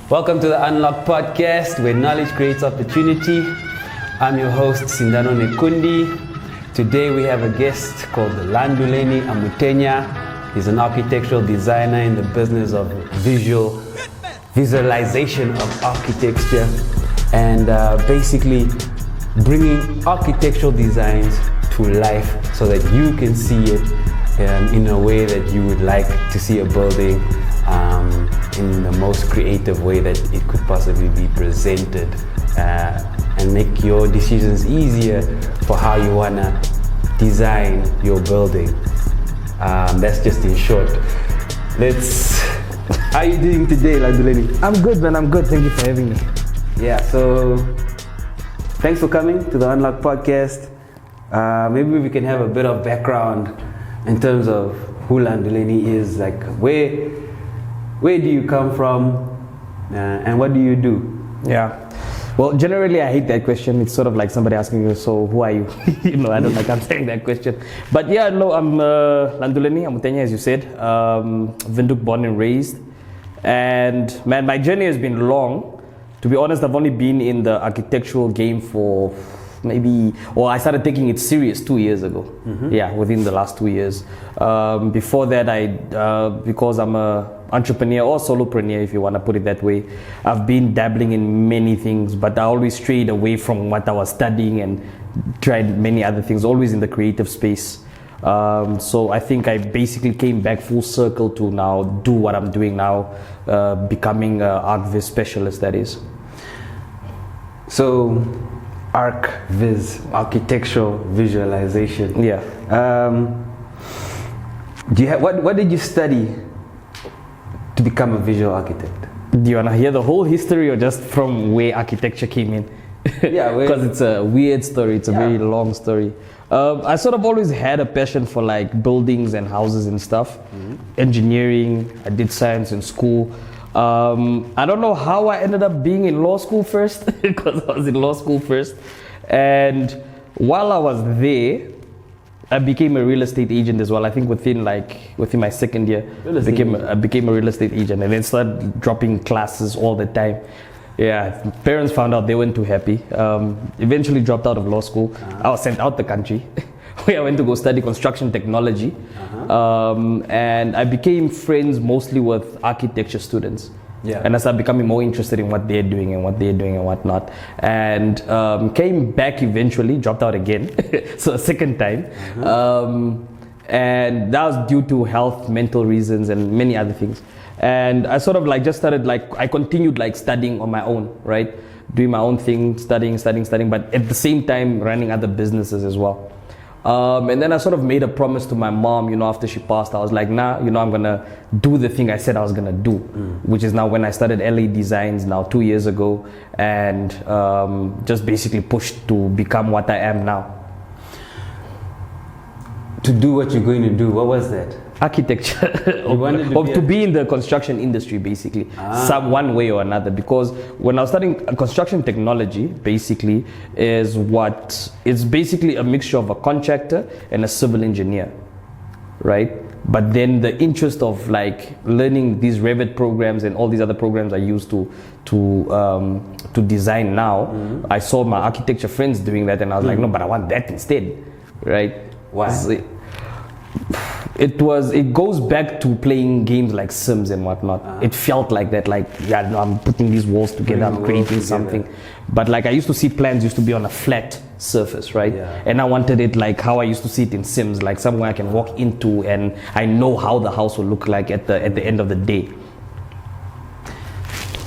Welcome to the UnloQt podcast, where knowledge creates opportunity. I'm your host, Sindano Nekundi. Today we have a guest called Landuleni Amutenya. He's an architectural designer in the business of visualization of architecture, and basically bringing architectural designs to life so that you can see it in a way that you would like to see a building, in the most creative way that it could possibly be presented, and make your decisions easier for how you want to design your building. That's just in short. How are you doing today, Landuleni? I'm good, man. I'm good. Thank you for having me. Yeah, so thanks for coming to the UnloQt podcast. Maybe we can have a bit of background in terms of who Landuleni is, like where do you come from, and what do you do? Yeah. Well, generally, I hate that question. It's sort of like somebody asking you, so who are you? I don't like answering that question. But yeah, no, I'm Landuleni Amutenya, as you said. Windhoek born and raised. And man, my journey has been long. To be honest, I've only been in the architectural game for I started taking it serious 2 years ago. Mm-hmm. Yeah, within the last 2 years. Before that, because I'm a entrepreneur or solopreneur, if you want to put it that way, I've been dabbling in many things, but I always strayed away from what I was studying and tried many other things, always in the creative space. So I think I basically came back full circle to now do what I'm doing now, becoming an ArchViz specialist, that is. So ArchViz, architectural visualization. Yeah. What did you study to become a visual architect? Do you want to hear the whole history or just from where architecture came in? Yeah, because it's a weird story. It's a very long story. I sort of always had a passion for like buildings and houses and stuff. Mm-hmm. Engineering. I did science in school. I don't know how I ended up being in law school first, because I was in law school first. And while I was there, I became a real estate agent as well. I think within my second year, I became a real estate agent, and then started dropping classes all the time. Yeah, parents found out, they weren't too happy. Eventually dropped out of law school. I was sent out the country, where I went to go study construction technology. And I became friends mostly with architecture students. Yeah. And I started becoming more interested in what they're doing and whatnot. And came back eventually, dropped out again, so a second time. And that was due to health, mental reasons, and many other things. And I sort of just started I continued studying on my own, right? Doing my own thing, studying, but at the same time running other businesses as well. And then I sort of made a promise to my mom, after she passed. I was like, nah, I'm gonna do the thing I said I was gonna do, which is now when I started LA Designs now 2 years ago, and just basically pushed to become what I am now. To do what you're going to do, what was that? Architecture, to be in the construction industry, basically, one way or another. Because when I was studying construction technology, basically it's basically a mixture of a contractor and a civil engineer, right? But then the interest of learning these Revit programs and all these other programs I used to design now, I saw my architecture friends doing that, and I was like, no, but I want that instead, right? Why? It goes back to playing games like Sims and whatnot. It felt like that, I'm putting these walls together, I'm creating something. But I used to see plans used to be on a flat surface, right? Yeah. And I wanted it how I used to see it in Sims, somewhere I can walk into and I know how the house will look like at the end of the day.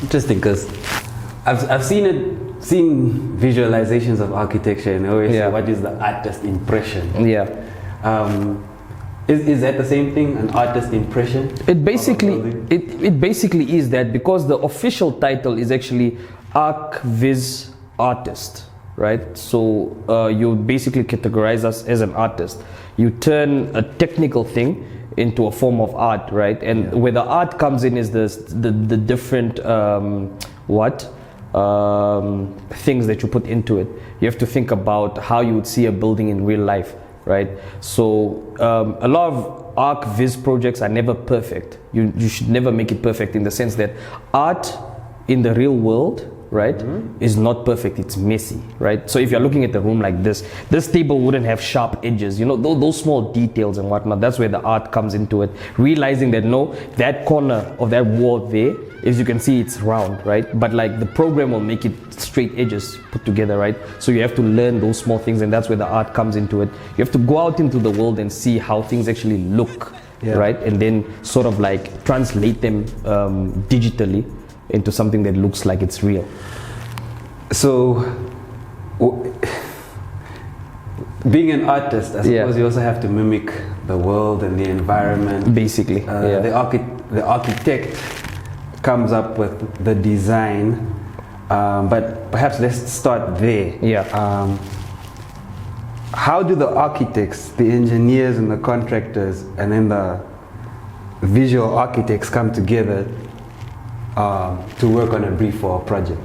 Interesting, because I've seen visualizations of architecture, and I always say, what is the artist impression? Yeah. Is that the same thing, an artist impression? It basically is that, because the official title is actually ArchViz artist, right? So you basically categorize us as an artist. You turn a technical thing into a form of art, right? And where the art comes in is the different things that you put into it. You have to think about how you would see a building in real life, right? So a lot of ArchViz projects are never perfect. You should never make it perfect, in the sense that art in the real world, right, is not perfect. It's messy, right? So if you're looking at the room like this table wouldn't have sharp edges, you know, those small details and whatnot. That's where the art comes into it. Realizing that no, that corner of that wall there, as you can see, it's round, right? But like the program will make it straight edges put together, right? So you have to learn those small things, and that's where the art comes into it. You have to go out into the world and see how things actually look, right? And then sort of like translate them digitally into something that looks like it's real. So, being an artist, I suppose you also have to mimic the world and the environment. Basically, the architect comes up with the design, but perhaps let's start there. How do the architects, the engineers and the contractors, and then the visual architects come together to work on a brief or a project?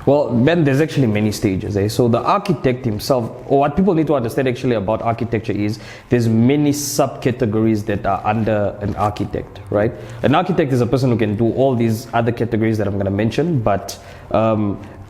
Well, Ben, there's actually many stages. So the architect himself, or what people need to understand actually about architecture is there's many subcategories that are under an architect, right? An architect is a person who can do all these other categories that I'm going to mention, but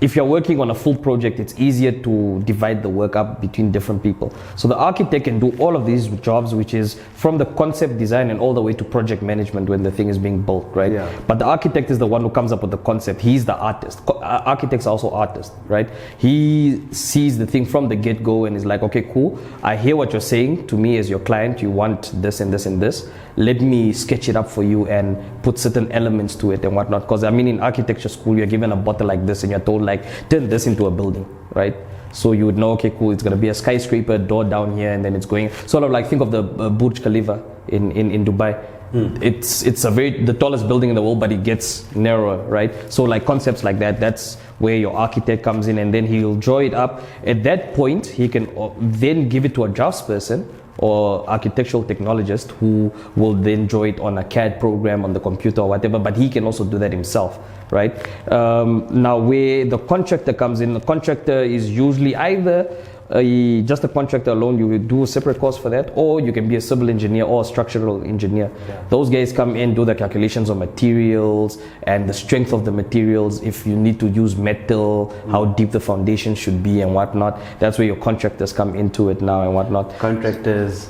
if you're working on a full project, it's easier to divide the work up between different people. So the architect can do all of these jobs, which is from the concept design and all the way to project management when the thing is being built, right? But the architect is the one who comes up with the concept. He's the artist. Architects are also artists, right? He sees the thing from the get-go and is like, okay, cool. I hear what you're saying to me as your client. You want this and this and this. Let me sketch it up for you and put certain elements to it and whatnot. Because I mean, in architecture school, you're given a bottle like this and you're told like, turn this into a building, right? So you would know, okay, cool, it's going to be a skyscraper, door down here, and then it's going, sort of like, think of the Burj Khalifa in Dubai. It's the tallest building in the world, but it gets narrower, right? So like concepts like that, that's where your architect comes in, and then he'll draw it up. At that point, he can then give it to a draftsperson or architectural technologist who will then draw it on a CAD program on the computer or whatever, but he can also do that himself, right? Now where the contractor comes in, the contractor is usually either just a contractor alone, you will do a separate course for that, or you can be a civil engineer or a structural engineer. Those guys come in, do the calculations on materials and the strength of the materials, if you need to use metal, how deep the foundation should be and whatnot. That's where your contractors come into it now and whatnot. Contractors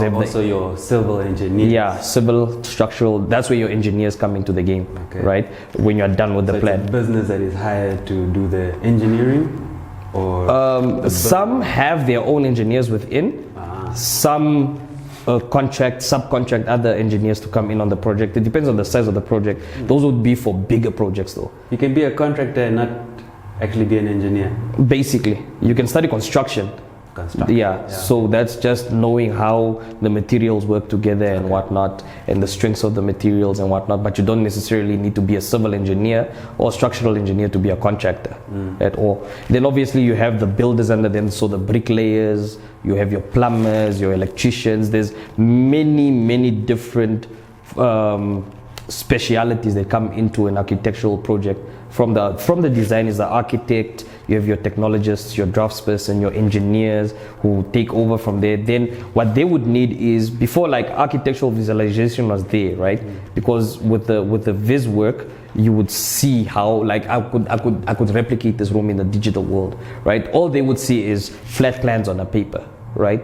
have also your civil engineers. Yeah, civil, structural, that's where your engineers come into the game, right? When you're done with the plan. It's a business that is hired to do the engineering? Or some have their own engineers within, some subcontract other engineers to come in on the project. It depends on the size of the project. Those would be for bigger projects though. You can be a contractor and not actually be an engineer. Basically, you can study construction. So that's just knowing how the materials work together and whatnot, and the strengths of the materials and whatnot, but you don't necessarily need to be a civil engineer or structural engineer to be a contractor at all. Then obviously you have the builders under them, so the bricklayers, you have your plumbers, your electricians. There's many different specialities that come into an architectural project. From the design is the architect, you have your technologists, your draftsperson, your engineers who take over from there. Then what they would need is, before like architectural visualization was there, right? Because with the viz work, you would see how like I could replicate this room in the digital world, right? All they would see is flat plans on a paper, right?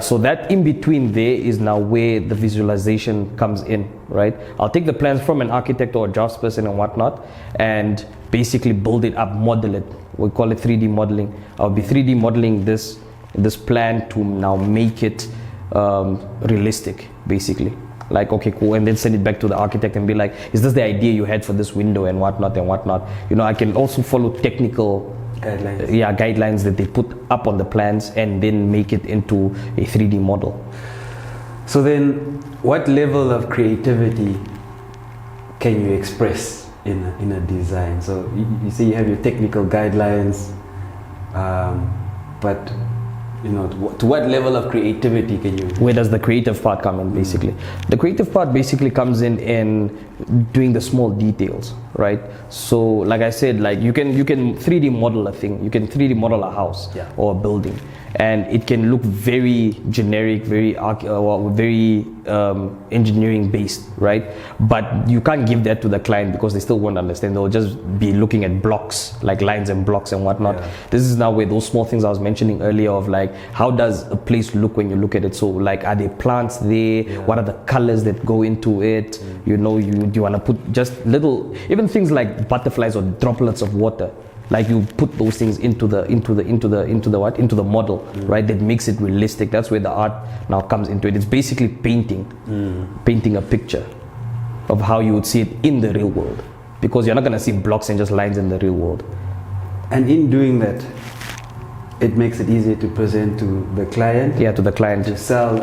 So that in between there is now where the visualization comes in, right? I'll take the plans from an architect or a draftsperson and whatnot and basically build it up, model it. We call it 3D modeling. I'll be 3D modeling this plan to now make it realistic, basically. Like, okay, cool, and then send it back to the architect and be like, is this the idea you had for this window and whatnot and whatnot? You know, I can also follow technical guidelines that they put up on the plans and then make it into a 3D model. So then, what level of creativity can you express in a design? So you say you have your technical guidelines, but you know, to what level of creativity can you? Where does the creative part come in, basically? The creative part basically comes in doing the small details, right? So like I said, like you can 3D model a thing, you can 3D model a house or a building. and it can look very generic, very engineering based, right? But you can't give that to the client because they still won't understand. They'll just be looking at blocks, like lines and blocks and whatnot. Yeah. This is now where those small things I was mentioning earlier of like, how does a place look when you look at it? So like, are there plants there? Yeah. What are the colors that go into it? You know, do you want to put just little, even things like butterflies or droplets of water. Like you put those things into the model, right? That makes it realistic. That's where the art now comes into it. It's basically painting a picture of how you would see it in the real world, because you're not gonna see blocks and just lines in the real world. And in doing that, it makes it easier to present to the client. Yeah, to the client. To sell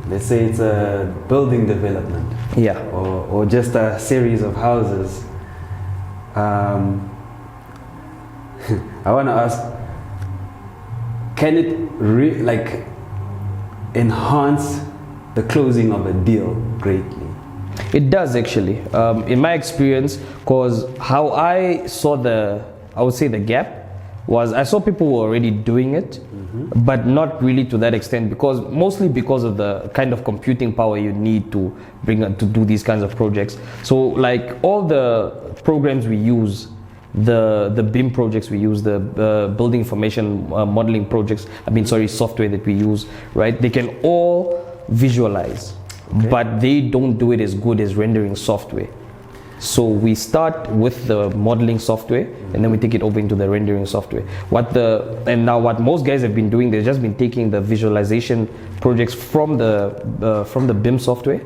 let's say it's a building development. Yeah. Or just a series of houses. I want to ask, can it like enhance the closing of a deal greatly? It does actually. In my experience, because how I saw I would say the gap was I saw people were already doing it, but not really to that extent, mostly because of the kind of computing power you need to do these kinds of projects. So like all the programs we use, the BIM projects we use, the building information modeling projects, software that we use, right? They can all visualize, but they don't do it as good as rendering software. So we start with the modeling software, and then we take it over into the rendering software. What most guys have been doing, they've just been taking the visualization projects from the BIM software,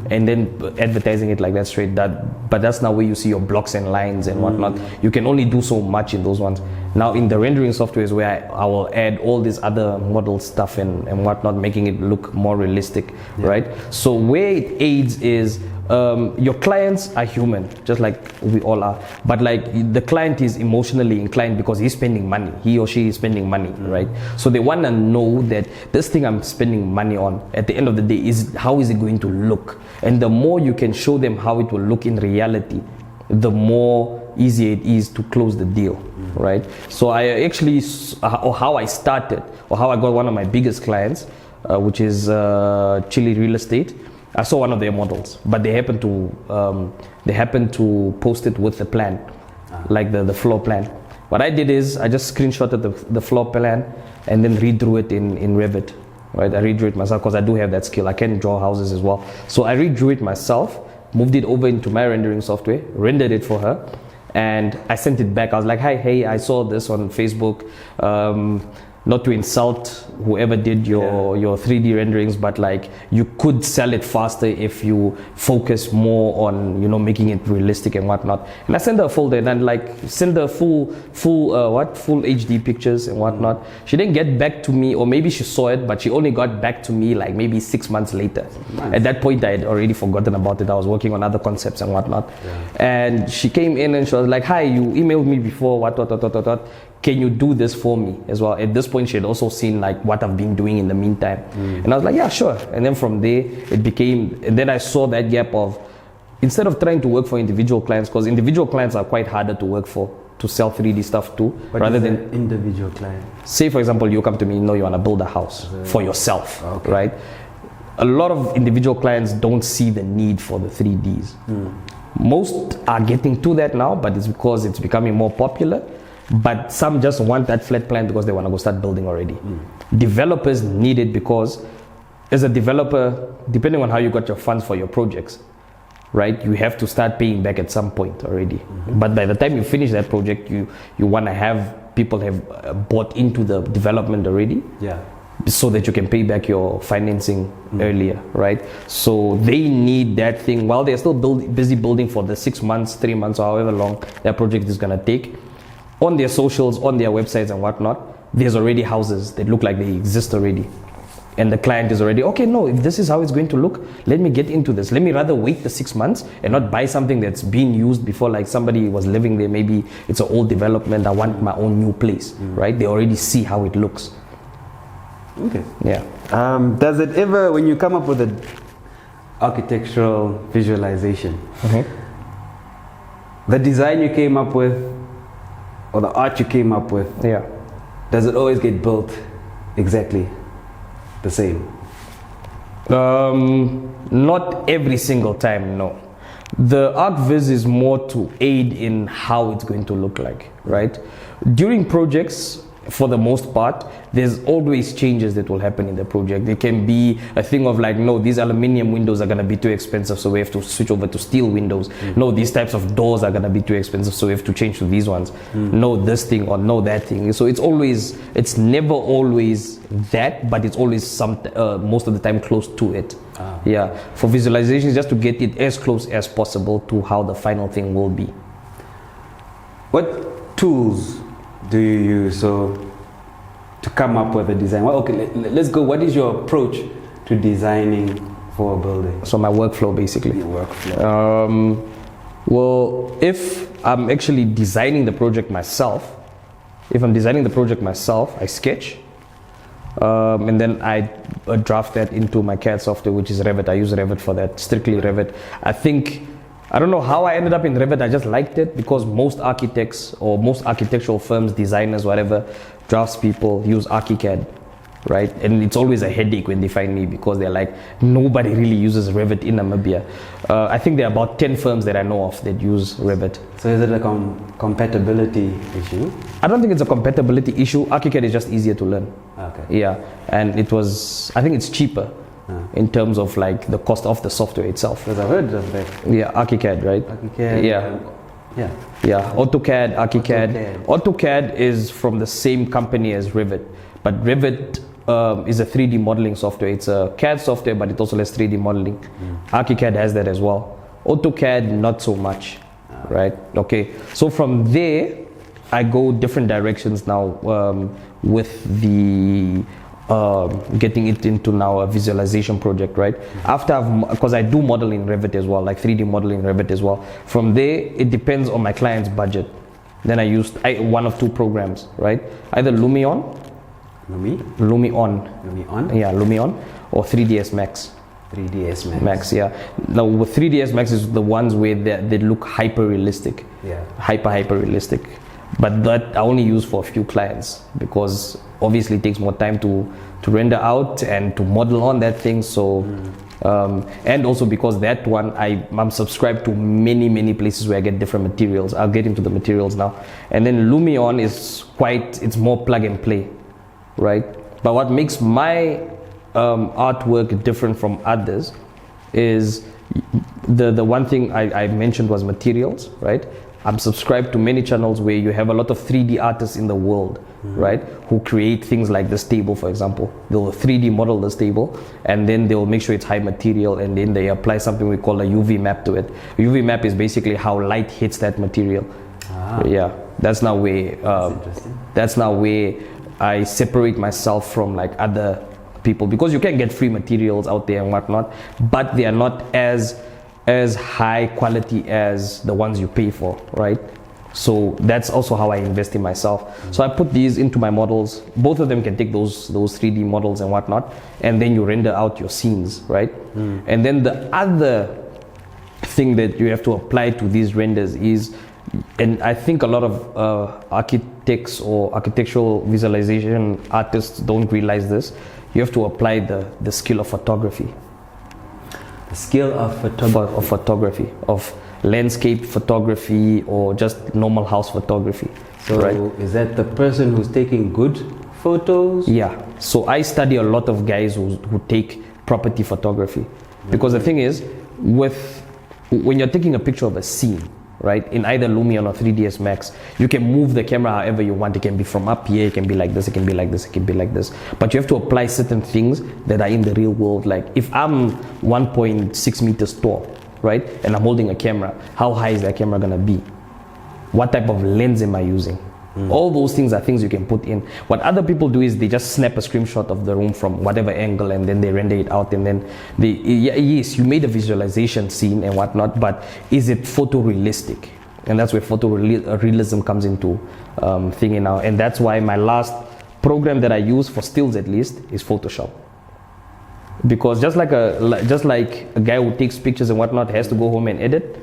and then advertising it like that straight. But that's not where you see your blocks and lines and whatnot. You can only do so much in those ones. Now in the rendering software is where I will add all this other model stuff and whatnot, making it look more realistic, right? So where it aids is your clients are human, just like we all are, but like the client is emotionally inclined because he's spending money, he or she is spending money, right? So they want to know that this thing I'm spending money on, at the end of the day, how is it going to look? And the more you can show them how it will look in reality, the more easier it is to close the deal, right? So I actually, how I started, or how I got one of my biggest clients, which is Chile Real Estate. I saw one of their models, but they happened to post it with the plan, like the floor plan. What I did is I just screenshotted the floor plan and then redrew it in Revit, right? I redrew it myself because I do have that skill. I can draw houses as well. So I redrew it myself, moved it over into my rendering software, rendered it for her, and I sent it back. I was like, hey, I saw this on Facebook. Not to insult whoever did your 3D renderings, but like you could sell it faster if you focus more on, you know, making it realistic and whatnot. And I sent her a folder and then like send her full HD pictures and whatnot. She didn't get back to me, or maybe she saw it, but she only got back to me like maybe 6 months later. Nice. At that point I had already forgotten about it. I was working on other concepts and whatnot. And she came in and she was like, hi, you emailed me before, what. Can you do this for me as well? At this point, she had also seen like what I've been doing in the meantime. And I was like, yeah, sure. And then from there, and then I saw that gap of, instead of trying to work for individual clients, because individual clients are quite harder to work for, to sell 3D stuff too, rather than individual client. Say, for example, you come to me, you know, you want to build a house for yourself, right? A lot of individual clients don't see the need for the 3Ds. Most are getting to that now, but it's because it's becoming more popular. But some just want that flat plan because they want to go start building already. Developers need it because, as a developer, depending on how you got your funds for your projects, right, you have to start paying back at some point already. But by the time you finish that project, you want to have people have bought into the development already, so that you can pay back your financing earlier, right? So they need that thing while they're still busy building for the 6 months, 3 months, or however long that project is going to take. On their socials, on their websites and whatnot, there's already houses that look like they exist already. And the client is already, okay, no, if this is how it's going to look, let me get into this. Let me rather wait the 6 months and not buy something that's been used before, like somebody was living there, maybe it's an old development, I want my own new place, right? They already see how it looks. Okay. Yeah. Does it ever, when you come up with an architectural visualization, the design you came up with, or the art you came up with, does it always get built exactly the same? Not every single time, no. The ArcViz is more to aid in how it's going to look like, right? During projects, for the most part, there's always changes that will happen in the project. It can be a thing of like, no, these aluminum windows are going to be too expensive, so we have to switch over to steel windows. No, these types of doors are going to be too expensive, so we have to change to these ones. No, this thing or no, that thing. So it's never always that, but it's always most of the time close to it. Yeah, for visualizations, just to get it as close as possible to how the final thing will be. What tools do you use to come up with a design? Well, okay, let's go. What is your approach to designing for a building? So my workflow, basically. Your workflow. Well, if I'm actually designing the project myself, I sketch, and then I draft that into my CAD software, which is Revit. I use Revit for that, strictly Revit. I don't know how I ended up in Revit. I just liked it because most architects or most architectural firms, designers, whatever, draftspeople use ArchiCAD, right? And it's always a headache when they find me because they're like, nobody really uses Revit in Namibia. I think there are about 10 firms that I know of that use Revit. So is it a compatibility issue? I don't think it's a compatibility issue. ArchiCAD is just easier to learn. Okay. Yeah, and I think it's cheaper. In terms of like the cost of the software itself. Because I've heard of that. Yeah, ArchiCAD, right? ArchiCAD. Yeah. AutoCAD, ArchiCAD. AutoCAD is from the same company as Revit, but Revit is a 3D modeling software. It's a CAD software, but it also has 3D modeling. ArchiCAD has that as well. AutoCAD, not so much, right? Okay. So from there, I go different directions now with the getting it into now a visualization project, right? Because I do model in Revit as well, like 3D modeling in Revit as well. From there, it depends on my client's budget. Then I used one of two programs, right? Either Lumion, yeah, Lumion, or 3ds Max. 3ds Max, yeah. Now with 3ds Max is the ones where they look hyper realistic. Yeah. Hyper realistic. But that I only use for a few clients because obviously it takes more time to render out and to model on that thing. So and also because that one I'm subscribed to many places where I get different materials. I'll get into the materials now. And then Lumion is it's more plug and play, right? But what makes my artwork different from others is the one thing I mentioned was materials, right? I'm subscribed to many channels where you have a lot of 3D artists in the world, right? Who create things like this table, for example. They'll 3D model this table and then they'll make sure it's high material and then they apply something we call a UV map to it. A UV map is basically how light hits that material. Yeah, that's now where I separate myself from like other people because you can get free materials out there and whatnot, but they are not as high quality as the ones you pay for, right? So that's also how I invest in myself. So I put these into my models. Both of them can take those 3D models and whatnot, and then you render out your scenes, right? And then the other thing that you have to apply to these renders is, and I think a lot of architects or architectural visualization artists don't realize this, you have to apply the skill of photography. Skill of photography, of landscape photography or just normal house photography. So right? Is that the person who's taking good photos? Yeah. So I study a lot of guys who take property photography because the thing is, when you're taking a picture of a scene, right, in either Lumion or 3ds Max, you can move the camera however you want. It can be from up here, it can be like this, it can be like this, it can be like this. But you have to apply certain things that are in the real world. Like if I'm 1.6 meters tall, right, and I'm holding a camera, how high is that camera gonna be? What type of lens am I using? All those things are things you can put in. What other people do is they just snap a screenshot of the room from whatever angle and then they render it out and then yes, you made a visualization scene and whatnot, but is it photorealistic? And that's where photorealism comes into thingy now. And that's why my last program that I use for stills at least is Photoshop. Because just like a guy who takes pictures and whatnot has to go home and edit,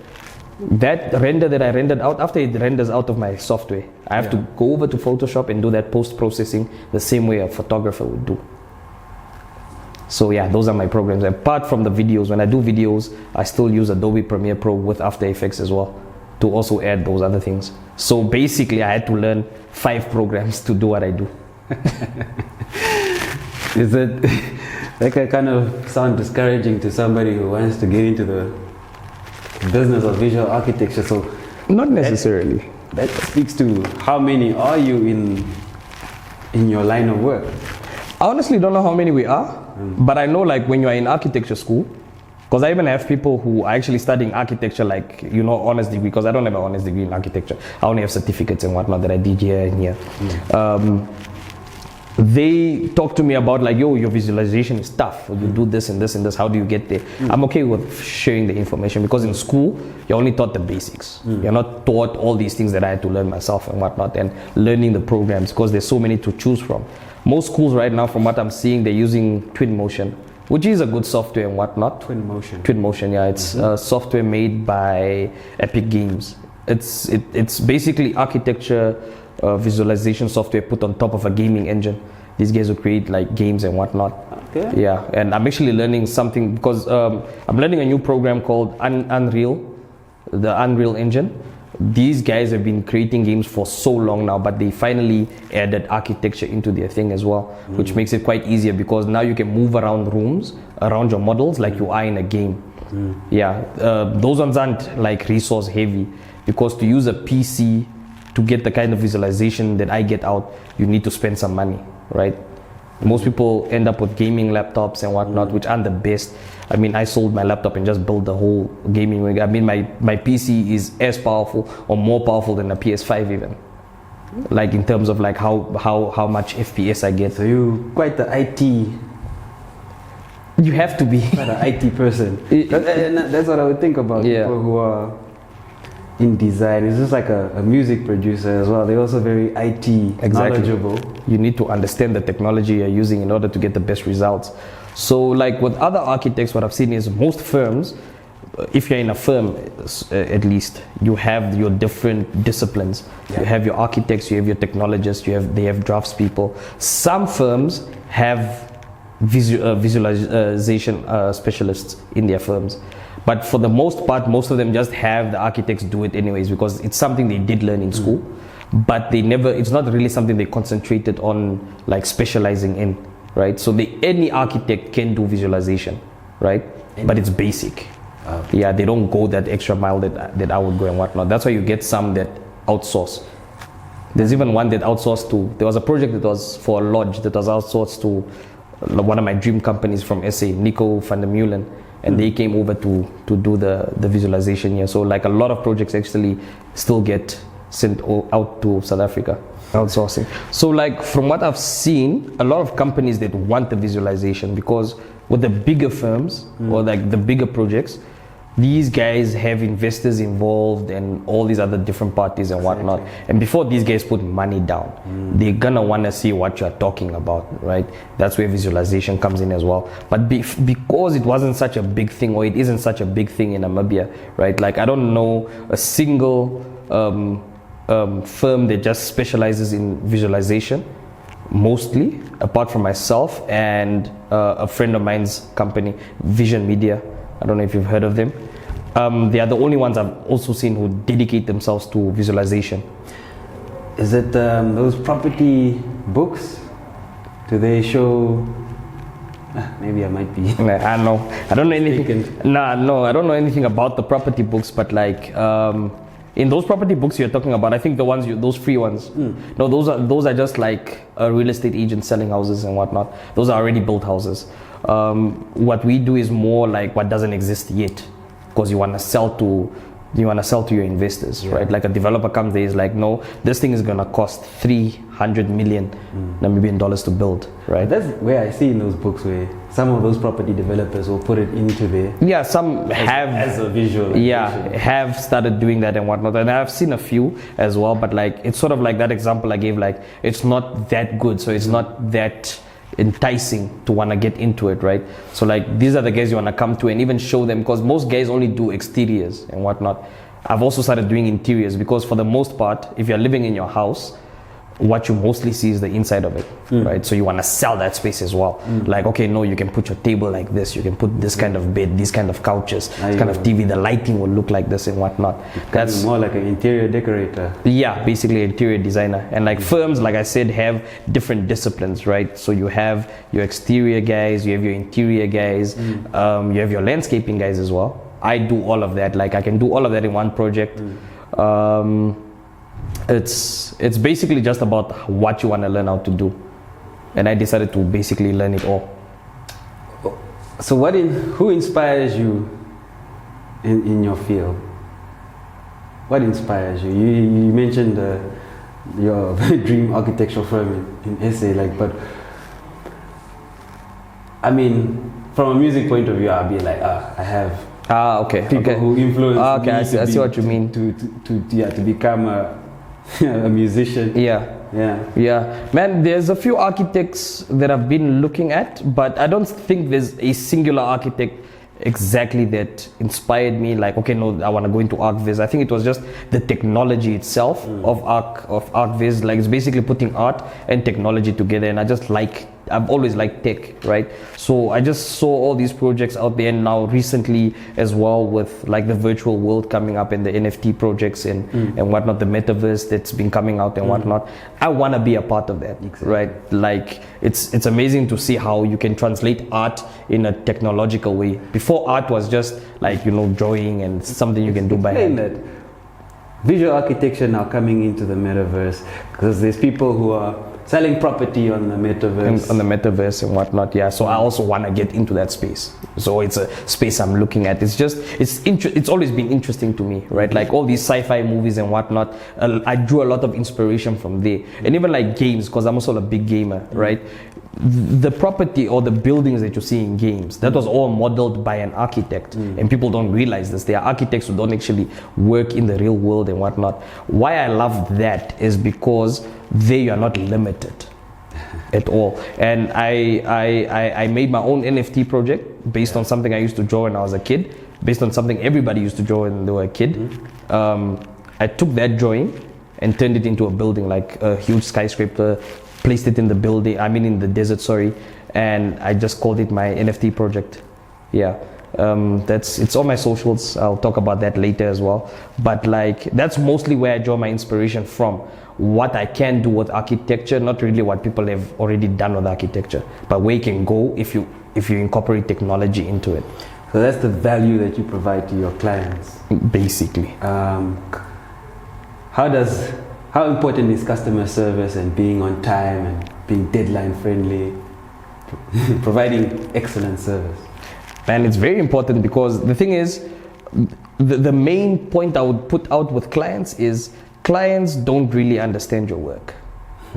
That render that I rendered out, after it renders out of my software, I have to go over to Photoshop and do that post-processing the same way a photographer would do. So yeah, those are my programs. Apart from the videos, when I do videos, I still use Adobe Premiere Pro with After Effects as well to also add those other things. So basically, I had to learn 5 programs to do what I do. Is it that can kind of sound discouraging to somebody who wants to get into the business of visual architecture? So not necessarily. That speaks to how many are you in your line of work? I honestly don't know how many we are, but I know like when you are in architecture school, because I even have people who are actually studying architecture, like, you know, honors degree, because I don't have an honors degree in architecture. I only have certificates and whatnot that I did here and here. They talk to me about like, yo, your visualization is tough. You do this and this and this. How do you get there? I'm okay with sharing the information, because in school, you're only taught the basics. You're not taught all these things that I had to learn myself and whatnot, and learning the programs, because there's so many to choose from. Most schools right now, from what I'm seeing, they're using Twinmotion, which is a good software and whatnot. Twinmotion, yeah. It's software made by Epic Games. It's basically architecture visualization software put on top of a gaming engine. These guys will create like games and whatnot. Okay. Yeah, and I'm actually learning something, because I'm learning a new program called Unreal, the Unreal Engine. These guys have been creating games for so long now, but they finally added architecture into their thing as well, which makes it quite easier, because now you can move around rooms, around your models like you are in a game. Yeah, those ones aren't like resource heavy, because to use a PC to get the kind of visualization that I get out, you need to spend some money, right? Most people end up with gaming laptops and whatnot, which aren't the best. I mean, I sold my laptop and just built the whole gaming rig. I mean, my PC is as powerful or more powerful than a PS5 even. Like in terms of like how much FPS I get. So you quite the IT. You have to be. Quite an IT person. That's what I would think about people who are in design. It's just like a music producer as well. They're also very IT knowledgeable. You need to understand the technology you're using in order to get the best results. So like with other architects, what I've seen is most firms, if you're in a firm at least, you have your different disciplines. You have your architects, you have your technologists, they have draftspeople. Some firms have visualization specialists in their firms. But for the most part, most of them just have the architects do it anyways, because it's something they did learn in school, but it's not really something they concentrated on like specializing in, right? So any architect can do visualization, right? But it's basic. Yeah, they don't go that extra mile that I would go and whatnot. That's why you get some that outsource. There's even one that outsourced to, there was a project that was for a lodge that was outsourced to one of my dream companies from SA, Nico van der Meulen. And they came over to do the visualization here. So like a lot of projects actually still get sent out to South Africa, outsourcing. So like from what I've seen, a lot of companies that want the visualization, because with the bigger firms or like the bigger projects, these guys have investors involved and all these other different parties and whatnot. And before these guys put money down, they're gonna want to see what you're talking about, right? That's where visualization comes in as well. But because it wasn't such a big thing, or it isn't such a big thing in Namibia, right? Like I don't know a single firm that just specializes in visualization, mostly, apart from myself and a friend of mine's company, Vision Media. I don't know if you've heard of them. They are the only ones I've also seen who dedicate themselves to visualization. Is it those property books? Do they show? Maybe I might be. I don't know. I don't know anything. No, I don't know anything about the property books. But like in those property books you're talking about, I think the ones those free ones. No, those are just like a real estate agent selling houses and whatnot. Those are already built houses. What we do is more like what doesn't exist yet, because you want to sell to your investors, right? Like a developer comes there, is like, no, this thing is gonna cost 300 million Namibian dollars to build, right? That's where I see in those books where some of those property developers will put it into their some have as a visual. Have started doing that and whatnot, and I've seen a few as well. But like it's sort of like that example I gave. Like it's not that good, so it's not that enticing to want to get into it, right? So like these are the guys you want to come to and even show them, because most guys only do exteriors and whatnot. I've also started doing interiors, because for the most part, if you're living in your house, what you mostly see is the inside of it, right? So you want to sell that space as well. Like, okay, no, you can put your table like this, you can put this kind of bed, these kind of couches, this kind of TV, the lighting will look like this and whatnot. That's more like an interior decorator. Yeah, basically interior designer. And like firms, like I said, have different disciplines, right? So you have your exterior guys, you have your interior guys, you have your landscaping guys as well. I do all of that. Like I can do all of that in one project. It's basically just about what you want to learn how to do, and I decided to basically learn it all. So who inspires you in your field? What inspires you? You mentioned your dream architectural firm in SA, like, but I mean, from a music point of view, I'll be like, I have people who influence me. I see what you mean. To become a musician. Yeah, man, there's a few architects that I've been looking at, but I don't think there's a singular architect exactly that inspired me. Like, okay, no, I want to go into ArchViz. I think it was just the technology itself of ArchViz. Like, it's basically putting art and technology together, and I've always liked tech, right? So I just saw all these projects out there, and now recently as well with like the virtual world coming up and the NFT projects and whatnot, the metaverse that's been coming out and whatnot. I want to be a part of that, right? Like it's amazing to see how you can translate art in a technological way. Before, art was just like, drawing and something you can do by hand. That visual architecture now coming into the metaverse, because there's people who are selling property on the metaverse and whatnot. Yeah, so I also want to get into that space. So it's a space I'm looking at. It's always been interesting to me, right? Like all these sci-fi movies and whatnot, I drew a lot of inspiration from there. And even like games, because I'm also a big gamer, right? The property or the buildings that you see in games, that was all modeled by an architect, and people don't realize this. There are architects who don't actually work in the real world and whatnot. Why I love that is because there you are not limited at all. And I made my own NFT project based on something I used to draw when I was a kid, based on something everybody used to draw when they were a kid. I took that drawing and turned it into a building, like a huge skyscraper, placed it in the desert, and I just called it my NFT project. Yeah. It's on my socials. I'll talk about that later as well. But like, that's mostly where I draw my inspiration from. What I can do with architecture, not really what people have already done with architecture, but where you can go if you incorporate technology into it. So that's the value that you provide to your clients. Basically. How important is customer service and being on time and being deadline friendly, providing excellent service? And it's very important, because the thing is, the main point I would put out with clients is clients don't really understand your work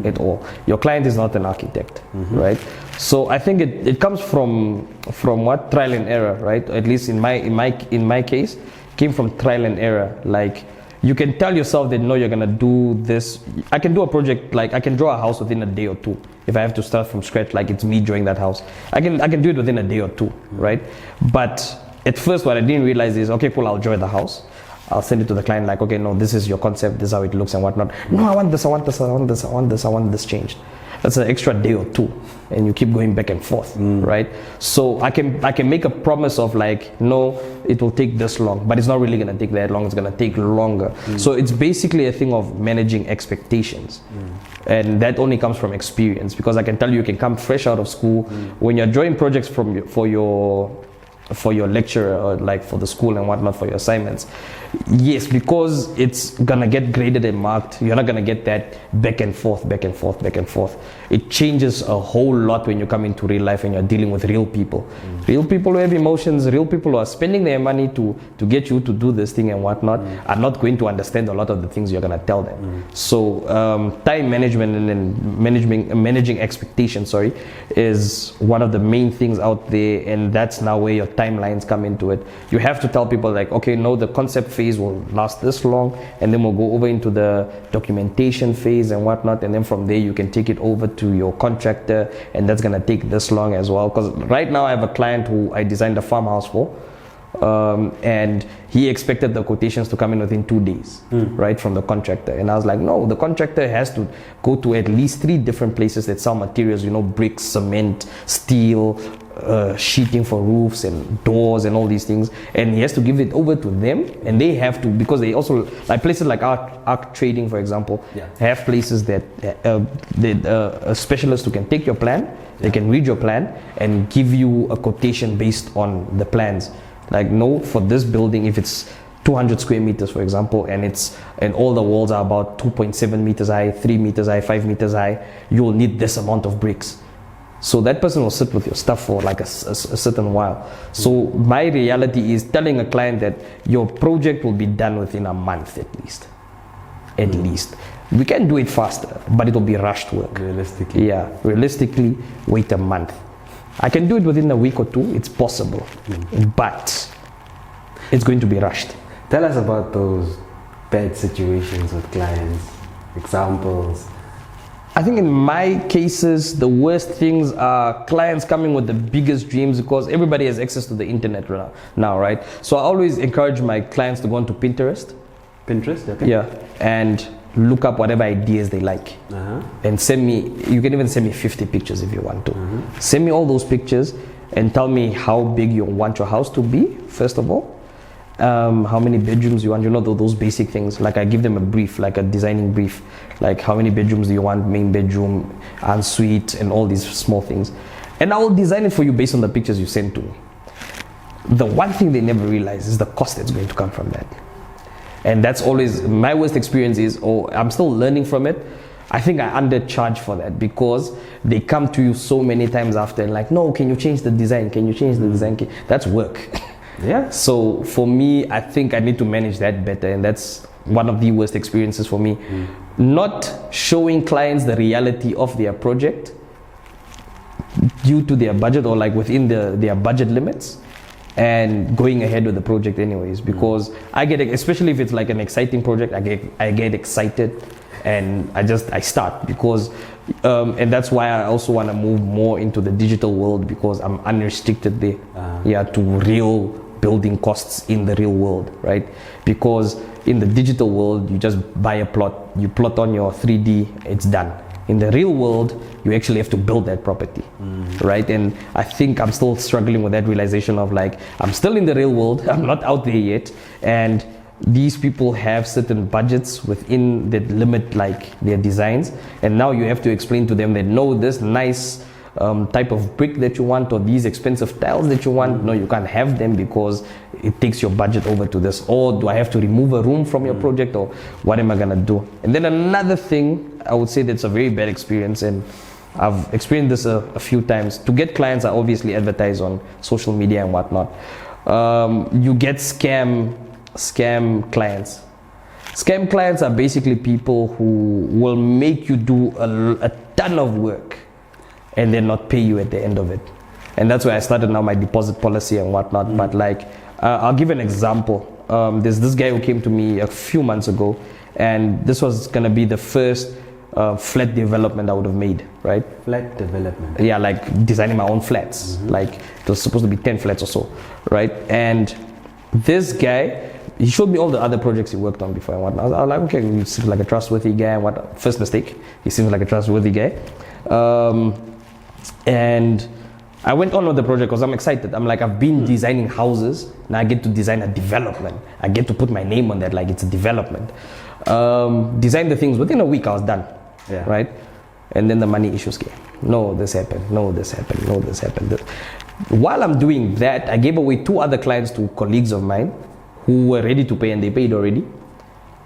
at all. Your client is not an architect, right? So I think it comes from what? Trial and error, right? At least in my case, came from trial and error. Like, you can tell yourself that, no, you're gonna do this. I can do a project, like I can draw a house within a day or two. If I have to start from scratch, like it's me drawing that house, I can do it within a day or two, right? But at first, what I didn't realize is, okay, cool, I'll draw the house. I'll send it to the client, like, okay, no, this is your concept, this is how it looks and whatnot. No, I want this changed. That's an extra day or two, and you keep going back and forth, right? So I can make a promise of like, no, it will take this long, but it's not really gonna take that long. It's gonna take longer. So it's basically a thing of managing expectations, and that only comes from experience. Because I can tell you can come fresh out of school when you're drawing projects for your lecturer, or like for the school and whatnot, for your assignments. Yes, because it's gonna get graded and marked, you're not gonna get that back and forth. It changes a whole lot when you come into real life and you're dealing with real people. Real people who have emotions, real people who are spending their money to get you to do this thing and whatnot, are not going to understand a lot of the things you're gonna tell them. So time management and managing expectations, is one of the main things out there, and that's now where your timelines come into it. You have to tell people like, okay, no, the concept phase will last this long, and then we'll go over into the documentation phase and whatnot, and then from there you can take it over to your contractor, and that's gonna take this long as well. Because right now I have a client who I designed a farmhouse for. And he expected the quotations to come in within 2 days, right, from the contractor. And I was like, no, the contractor has to go to at least 3 different places that sell materials, bricks, cement, steel, sheeting for roofs and doors and all these things, and he has to give it over to them, and they have to, because they also, like places like Arc Trading, for example, have places that a specialist who can take your plan, they can read your plan and give you a quotation based on the plans. Like, no, for this building, if it's 200 square meters, for example, and all the walls are about 2.7 meters high, 3 meters high, 5 meters high, you'll need this amount of bricks. So that person will sit with your stuff for like a certain while. So my reality is telling a client that your project will be done within a month at least. At least. We can do it faster, but it will be rushed work. Realistically. Yeah, realistically, wait a month. I can do it within a week or 2, it's possible, but it's going to be rushed. Tell us about those bad situations with clients, examples. I think in my cases, the worst things are clients coming with the biggest dreams, because everybody has access to the internet now, right? So I always encourage my clients to go onto Pinterest. Pinterest, okay. Yeah, and look up whatever ideas they like. And send me, you can even send me 50 pictures if you want to. Send me all those pictures and tell me how big you want your house to be, first of all. How many bedrooms you want, those basic things. Like I give them a brief, like a designing brief, like how many bedrooms do you want, main bedroom, ensuite, and all these small things. And I will design it for you based on the pictures you send to me. The one thing they never realize is the cost that's going to come from that. And that's always my worst experience is, I'm still learning from it. I think I undercharge for that, because they come to you so many times after and like, no, can you change the design? Can you change the design? That's work. Yeah. So for me, I think I need to manage that better, and that's one of the worst experiences for me. Not showing clients the reality of their project due to their budget, or like within their budget limits, and going ahead with the project anyways, because I get, especially if it's like an exciting project, I get excited and I start, because and that's why I also want to move more into the digital world, because I'm unrestricted there, to real building costs in the real world, right? Because in the digital world, you just buy a plot, you plot on your 3D, it's done. In the real world, you actually have to build that property, right? And I think I'm still struggling with that realization of like, I'm still in the real world, I'm not out there yet, and these people have certain budgets within that limit, like their designs, and now you have to explain to them that no, this nice type of brick that you want, or these expensive tiles that you want, no, you can't have them because it takes your budget over to this. Or do I have to remove a room from your project, or what am I gonna do? And then another thing I would say that's a very bad experience, and I've experienced this a few times. To get clients, I obviously advertise on social media and whatnot. You get scam clients. Scam clients are basically people who will make you do a ton of work and then not pay you at the end of it. And that's where I started now my deposit policy and whatnot. But like, I'll give an example. There's this guy who came to me a few months ago, and this was gonna be the first flat development I would have made, right? Flat development? Yeah, like designing my own flats. Like it was supposed to be 10 flats or so, right? And this guy, he showed me all the other projects he worked on before and whatnot. I was like, okay, he seems like a trustworthy guy and what. First mistake, he seems like a trustworthy guy. And I went on with the project because I'm excited. I'm like, I've been designing houses, now I get to design a development. I get to put my name on that, like it's a development. Design the things, within a week I was done, right? And then the money issues came. No, this happened, no, this happened, no, this happened. While I'm doing that, I gave away 2 other clients to colleagues of mine who were ready to pay, and they paid already,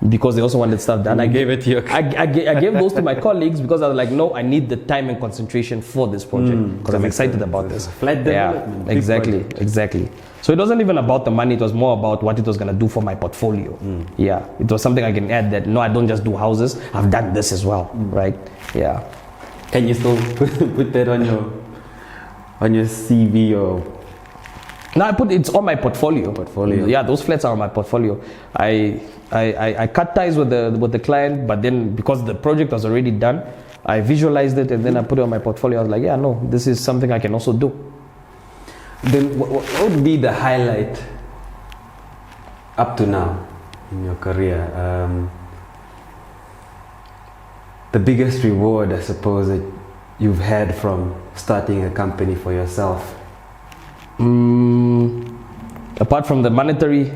because they also wanted stuff done. I gave it to you. I gave those to my colleagues because I was like, no, I need the time and concentration for this project, because I'm excited about this. Flat development. Yeah, exactly. So it wasn't even about the money, it was more about what it was going to do for my portfolio. Yeah, it was something I can add, that no, I don't just do houses, I've done this as well, right? Yeah. Can you still put that on your CV or? No, it's on my portfolio. Yeah, those flats are on my portfolio. I cut ties with the client, but then because the project was already done, I visualized it and then I put it on my portfolio. I was like, yeah, no, this is something I can also do. Then what would be the highlight up to now in your career, the biggest reward, I suppose, that you've had from starting a company for yourself? Apart from the monetary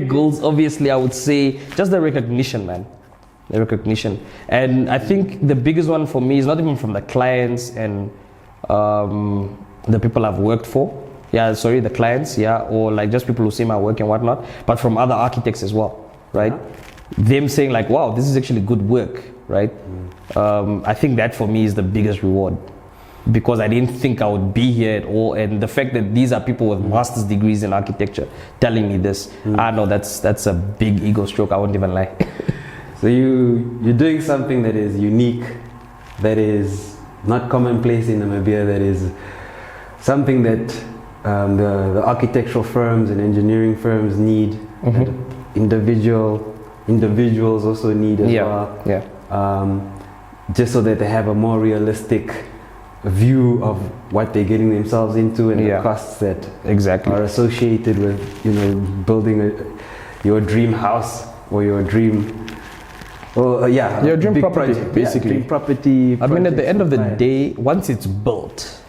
goals, obviously, I would say just the recognition, man. The recognition. And I think the biggest one for me is not even from the clients and the people I've worked for. The clients, or like just people who see my work and whatnot, but from other architects as well, right? Them saying like, wow, this is actually good work, right? I think that for me is the biggest reward, because I didn't think I would be here at all, and the fact that these are people with master's degrees in architecture telling me this, I know that's a big ego stroke, I won't even lie. So you're doing something that is unique, that is not commonplace in Namibia, that is something that the architectural firms and engineering firms need, that individuals also need as well. Just so that they have a more realistic view of what they're getting themselves into and the costs that are associated with, building your dream house or your dream. Your dream property, project. basically. Dream property. I mean, at the end of the day, once it's built,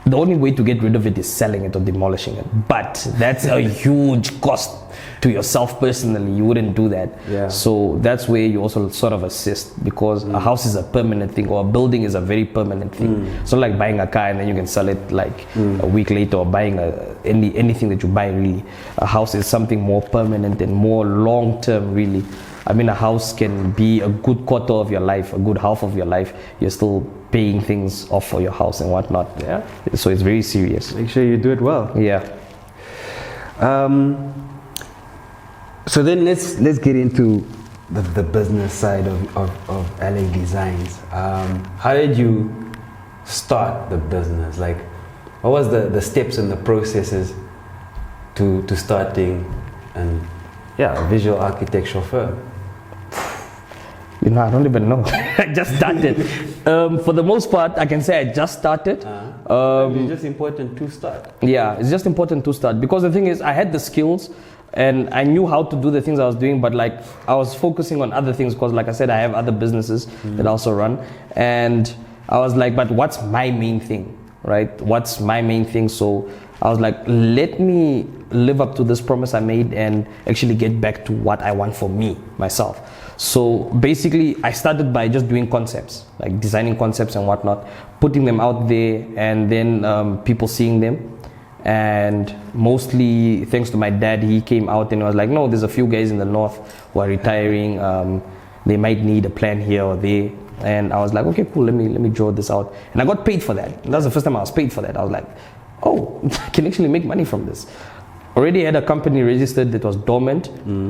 the only way to get rid of it is selling it or demolishing it. But that's a huge cost to yourself personally. You wouldn't do that. So that's where you also sort of assist, because a house is a permanent thing, or a building is a very permanent thing. It's not like buying a car and then you can sell it like a week later, or buying anything that you buy really. A house is something more permanent and more long term really. I mean, a house can be a good quarter of your life, a good half of your life. You're still paying things off for your house and whatnot. So it's very serious. Make sure you do it well. So then let's get into the business side of LA Designs. How did you start the business? Like, what was the steps and the processes to starting a visual architectural firm? I don't even know. I just started. For the most part, I can say I just started. It's just important to start. It's just important to start, because the thing is, I had the skills and I knew how to do the things I was doing, but like I was focusing on other things, because like I said, I have other businesses that I also run, and I was like, but what's my main thing, right? What's my main thing? So I was like, let me live up to this promise I made and actually get back to what I want for me, myself. So basically, I started by just doing concepts, like designing concepts and whatnot, putting them out there, and then people seeing them. And mostly thanks to my dad, he came out and was like, no, there's a few guys in the north who are retiring. They might need a plan here or there. And I was like, okay, cool, let me draw this out. And I got paid for that. And that was the first time I was paid for that. I was like, oh, I can actually make money from this. Already had a company registered that was dormant.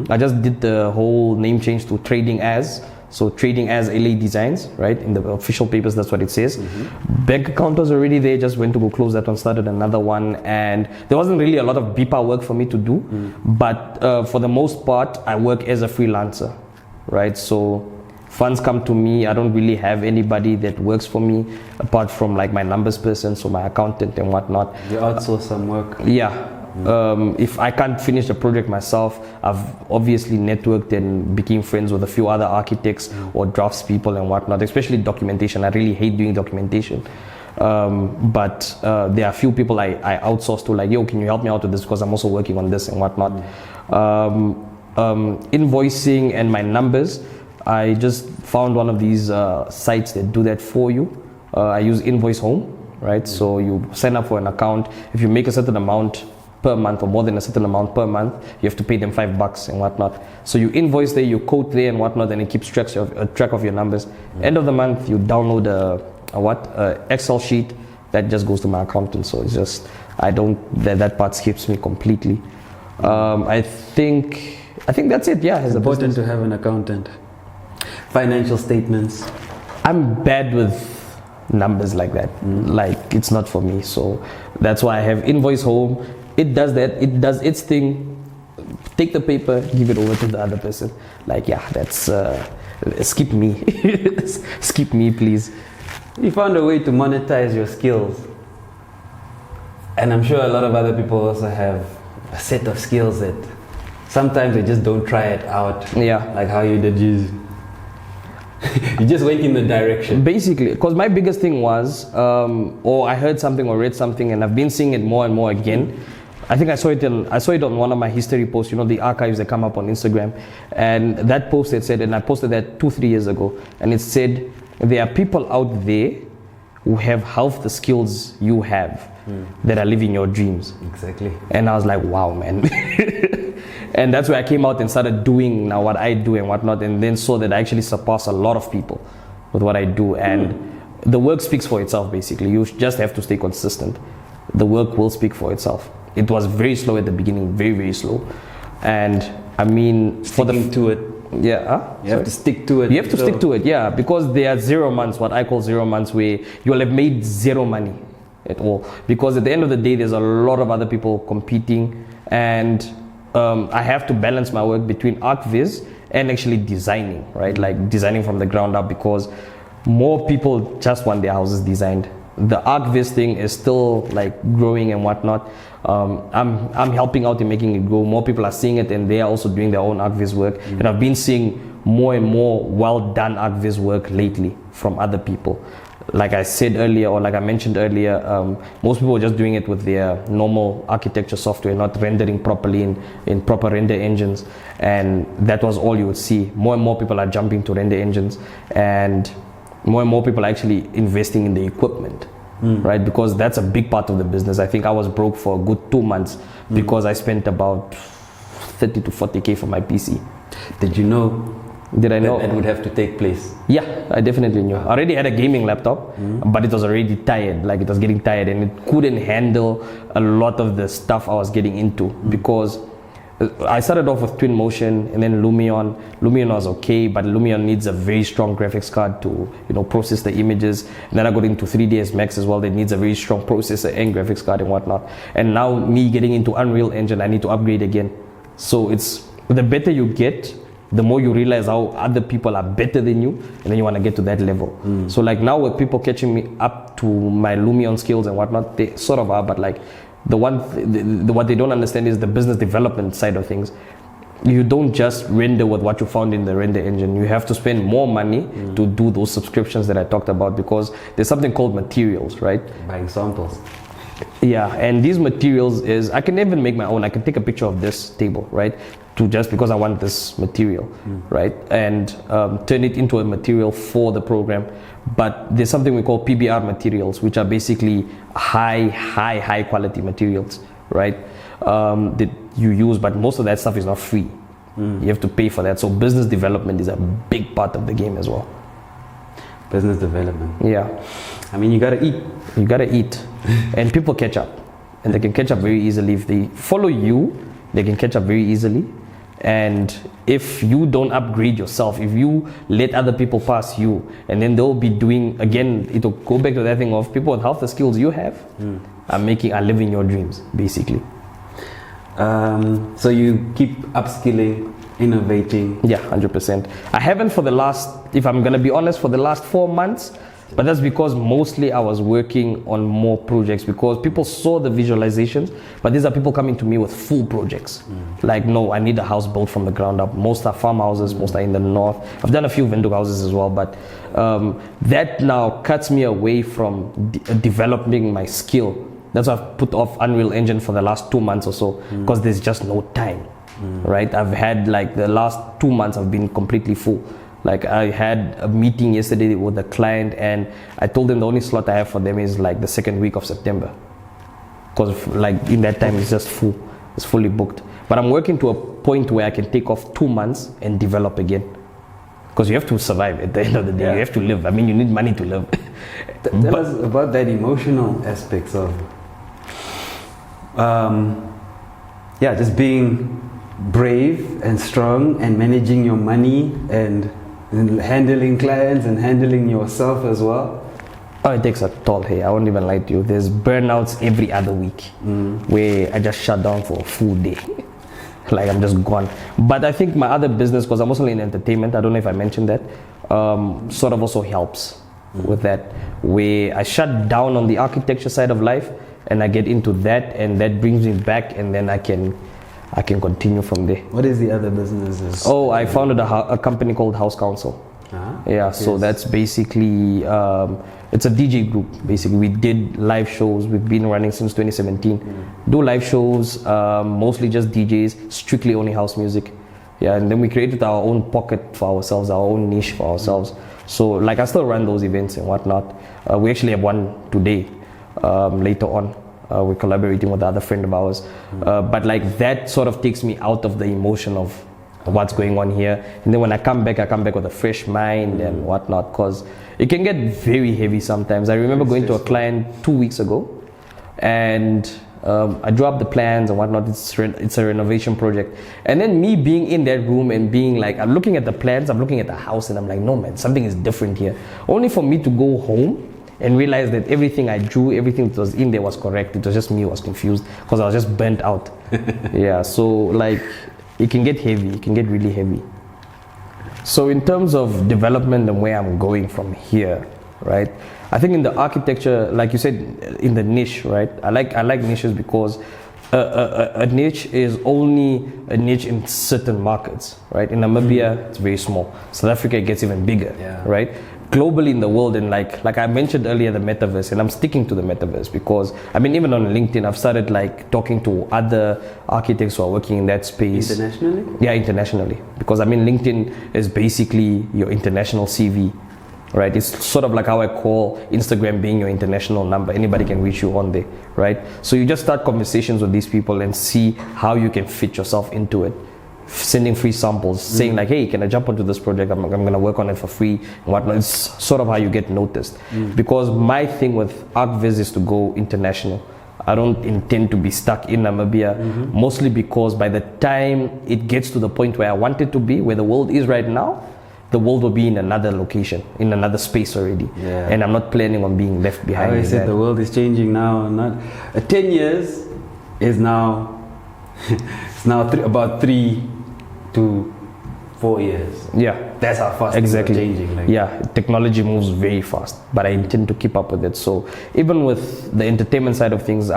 I just did the whole name change to Trading As. So Trading As LA Designs, right? In the official papers, that's what it says. Bank account was already there, just went to go close that one, started another one. And there wasn't really a lot of BIPA work for me to do. But for the most part, I work as a freelancer, right? So funds come to me. I don't really have anybody that works for me apart from like my numbers person, so my accountant and whatnot. You outsource some work? If I can't finish the project myself, I've obviously networked and became friends with a few other architects or draftspeople and whatnot, especially documentation. I really hate doing documentation. But there are a few people I outsource to, like, yo, can you help me out with this, because I'm also working on this and whatnot. Invoicing and my numbers, I just found one of these sites that do that for you. I use Invoice Home, right? So you sign up for an account. If you make a certain amount per month or more than a certain amount per month, you have to pay them $5 and whatnot. So you invoice there, you quote there and whatnot, and it keeps track of your numbers. End of the month, you download a Excel sheet that just goes to my accountant. So it's just, that part skips me completely. I think that's it. It's important to have an accountant. Financial statements. I'm bad with numbers like that. Like, it's not for me. So that's why I have Invoice Home. It does that. It does its thing. Take the paper, give it over to the other person. Like, that's skip me. Skip me, please. You found a way to monetize your skills, and I'm sure a lot of other people also have a set of skills that sometimes they just don't try it out. Yeah. Like how you did you just went in the direction. Basically, because my biggest thing was, or I heard something or read something, and I've been seeing it more and more again. I think I saw it on one of my history posts, the archives that come up on Instagram. And that post had said, and I posted that 2-3 years ago, and it said, there are people out there who have half the skills you have that are living your dreams. Exactly. And I was like, wow, man. And that's where I came out and started doing now what I do and whatnot, and then saw that I actually surpass a lot of people with what I do. And the work speaks for itself, basically. You just have to stay consistent. The work will speak for itself. It was very slow at the beginning, very, very slow. And I mean, sticking to it. Yeah. You have to stick to it. You have to stick to it, yeah, because there are 0 months, what I call 0 months, where you will have made zero money at all. Because at the end of the day, there's a lot of other people competing, and I have to balance my work between ArtViz and actually designing, right? Like designing from the ground up, because more people just want their houses designed. The ArtViz thing is still like growing and whatnot. I'm helping out in making it grow. More people are seeing it, and they are also doing their own ArtViz work. And I've been seeing more and more well done ArtViz work lately from other people. Like I said earlier, or like I mentioned earlier, most people are just doing it with their normal architecture software, not rendering properly in proper render engines. And that was all you would see. More and more people are jumping to render engines, and more people are actually investing in the equipment, right? Because that's a big part of the business. I think I was broke for a good 2 months because I spent about 30 to 40K for my PC. Did you know? Did I know that would have to take place? Yeah, I definitely knew. I already had a gaming laptop, but it was already tired. Like, it was getting tired, and it couldn't handle a lot of the stuff I was getting into, because I started off with Twinmotion and then Lumion. Lumion was okay, but Lumion needs a very strong graphics card to process the images. And then I got into 3ds Max as well. That needs a very strong processor and graphics card and whatnot. And now me getting into Unreal Engine, I need to upgrade again. So it's the better you get, the more you realize how other people are better than you, and then you want to get to that level. So like now with people catching me up to my Lumion skills and whatnot, they sort of are, but like what they don't understand is the business development side of things. You don't just render with what you found in the render engine. You have to spend more money to do those subscriptions that I talked about, because there's something called materials, right? Buying samples. Yeah, and these materials is, I can even make my own. I can take a picture of this table, right? Just because I want this material, right? And turn it into a material for the program. But there's something we call PBR materials, which are basically high quality materials, right? That you use, but most of that stuff is not free. You have to pay for that. So business development is a big part of the game as well. Business development. Yeah. I mean, you gotta eat. You gotta eat. And people catch up. And they can catch up very easily. If they follow you, they can catch up very easily. And if you don't upgrade yourself, if you let other people pass you, and then they'll be doing, again, it'll go back to that thing of people with half the skills you have are living your dreams, basically. So you keep upskilling, innovating. Yeah, 100%. I haven't for the last, if I'm gonna be honest, for the last 4 months. But that's because mostly I was working on more projects, because people saw the visualizations, but these are people coming to me with full projects. Like, no, I need a house built from the ground up. Most are farmhouses, most are in the north. I've done a few Windhoek houses as well, but that now cuts me away from developing my skill. That's why I've put off Unreal Engine for the last 2 months or so, because there's just no time, right? I've had like the last 2 months I've been completely full. Like, I had a meeting yesterday with a client, and I told them the only slot I have for them is like the second week of September, because like in that time it's just full, it's fully booked. But I'm working to a point where I can take off 2 months and develop again, because you have to survive at the end of the day. You have to live. I mean, you need money to live. Tell us about that emotional aspects of just being brave and strong and managing your money and handling clients and handling yourself as well. Oh, it takes a toll. Hey, I won't even lie to you. There's burnouts every other week where I just shut down for a full day. Like, I'm just gone. But I think my other business, because I'm also in entertainment, I don't know if I mentioned that, sort of also helps with that. Where I shut down on the architecture side of life, and I get into that, and that brings me back, and then I can continue from there. What is the other businesses? Oh, I founded a company called House Council. Yeah, so that's basically it's a DJ group. Basically, we did live shows. We've been running since 2017. Do live shows, mostly just DJs, strictly only house music. Yeah, and then we created our own pocket for ourselves, our own niche for ourselves. So like I still run those events and whatnot. We actually have one today. Later on, we're collaborating with another friend of ours. But like that sort of takes me out of the emotion of what's going on here, and then when I come back with a fresh mind and whatnot, because it can get very heavy sometimes. I remember going to a client 2 weeks ago, and I drew up the plans and whatnot. It's a renovation project, and then me being in that room and being like, I'm looking at the plans, I'm looking at the house, and I'm like, no man, something is different here. Only for me to go home and realize that everything I drew, everything that was in there was correct. It was just me who was confused because I was just burnt out. Yeah, so like it can get heavy, it can get really heavy. So in terms of development and where I'm going from here, right? I think in the architecture, like you said, in the niche, right? I like niches because a niche is only a niche in certain markets, right? In Namibia, it's very small. South Africa, it gets even bigger, right? Globally in the world, and like I mentioned earlier, the metaverse, and I'm sticking to the metaverse because I mean, even on LinkedIn, I've started like talking to other architects who are working in that space. Internationally? Yeah, internationally, because I mean, LinkedIn is basically your international CV, right? It's sort of like how I call Instagram being your international number. Anybody can reach you on there, right? So you just start conversations with these people and see how you can fit yourself into it. Sending free samples, saying like, hey, can I jump onto this project? I'm going to work on it for free and whatnot. It's sort of how you get noticed. Because my thing with ArchViz is to go international. I don't intend to be stuck in Namibia, mostly because by the time it gets to the point where I want it to be, where the world is right now, the world will be in another location, in another space already. And I'm not planning on being left behind. I said the world is changing now. Not 10 years is now it's now about 3 to 4 years. Yeah, that's how fast exactly. It's changing. Like. Yeah, technology moves very fast, but I intend to keep up with it. So even with the entertainment side of things,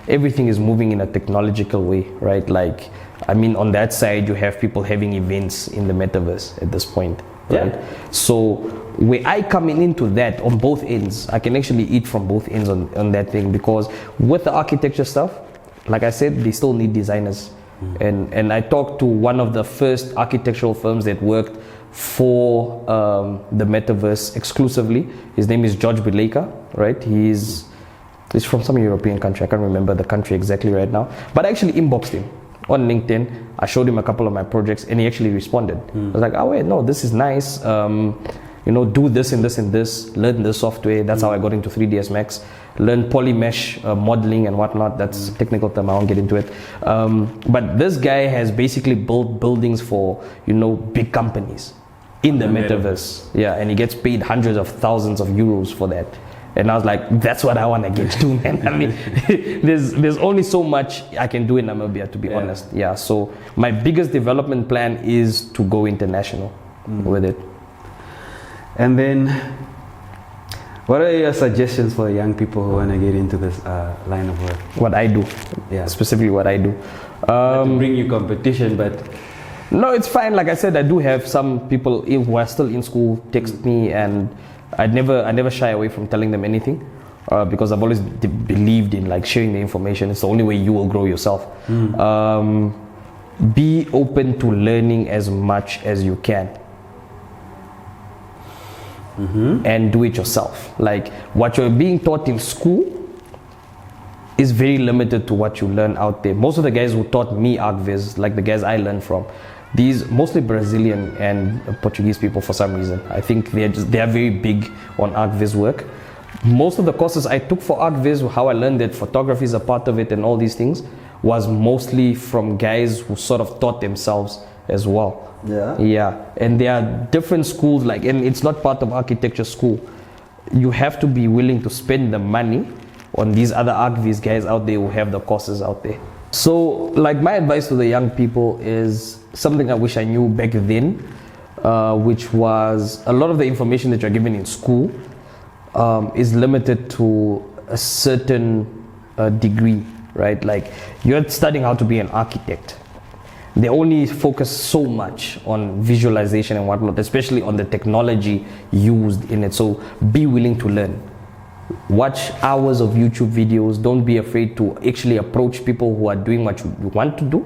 everything is moving in a technological way, right? Like, I mean, on that side, you have people having events in the metaverse at this point, right? So where I come into that on both ends, I can actually eat from both ends on that thing, because with the architecture stuff, like I said, they still need designers. And I talked to one of the first architectural firms that worked for the metaverse exclusively. His name is George Bileka, right? He's from some European country. I can't remember the country exactly right now. But I actually inboxed him on LinkedIn. I showed him a couple of my projects, and he actually responded. I was like, oh wait, no, this is nice. You know, do this and this and this. Learn this software. That's how I got into 3ds Max. Learn polymesh modeling and whatnot. That's a technical term, I won't get into it. But this guy has basically built buildings for, you know, big companies in the metaverse. Yeah, and he gets paid hundreds of thousands of euros for that. And I was like, that's what I want to get to, man. I mean, there's only so much I can do in Namibia, to be honest. Yeah, so my biggest development plan is to go international with it. And then, what are your suggestions for young people who want to get into this line of work? What I do, specifically what I do. Not to bring you competition, but no, it's fine. Like I said, I do have some people who are still in school text me, and I never shy away from telling them anything, because I've always believed in like sharing the information. It's the only way you will grow yourself. Be open to learning as much as you can. And do it yourself. Like what you're being taught in school is very limited to what you learn out there. Most of the guys who taught me ArchViz, like the guys I learned from, these mostly Brazilian and Portuguese people for some reason. I think they are very big on ArchViz work. Most of the courses I took for ArchViz, how I learned that photography is a part of it and all these things, was mostly from guys who sort of taught themselves as well. Yeah, and there are different schools, like, and it's not part of architecture school. You have to be willing to spend the money on these other ArchViz guys out there who have the courses out there. So, like, my advice to the young people is something I wish I knew back then, which was a lot of the information that you're given in school is limited to a certain degree, right? Like you're studying how to be an architect. They only focus so much on visualization and whatnot, especially on the technology used in it. So be willing to learn. Watch hours of YouTube videos. Don't be afraid to actually approach people who are doing what you want to do.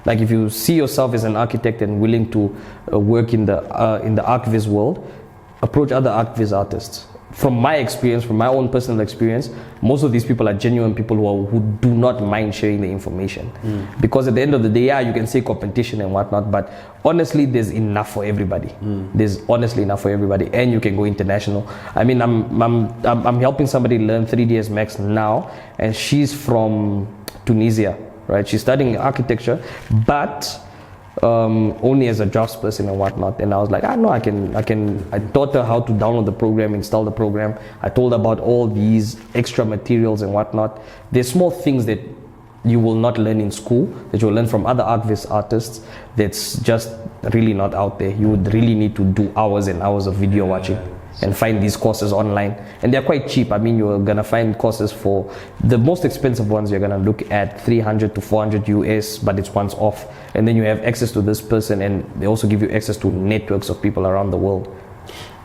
Like if you see yourself as an architect and willing to work in the ArchViz world, approach other ArchViz artists. From my experience, from my own personal experience, most of these people are genuine people who do not mind sharing the information. Because at the end of the day, yeah, you can say competition and whatnot, but honestly, there's enough for everybody. There's honestly enough for everybody, and you can go international. I mean, I'm helping somebody learn 3ds Max now, and she's from Tunisia, right? She's studying architecture, but only as a draftsperson and whatnot. And I was like, no, I taught her how to download the program, install the program. I told her about all these extra materials and whatnot. There's small things that you will not learn in school, that you'll learn from other ArchViz artists, that's just really not out there. You would really need to do hours and hours of video watching and find these courses online, and they're quite cheap. I mean, you're gonna find courses for the most expensive ones. You're gonna look at 300 to 400 US, but it's once off, and then you have access to this person, and they also give you access to networks of people around the world.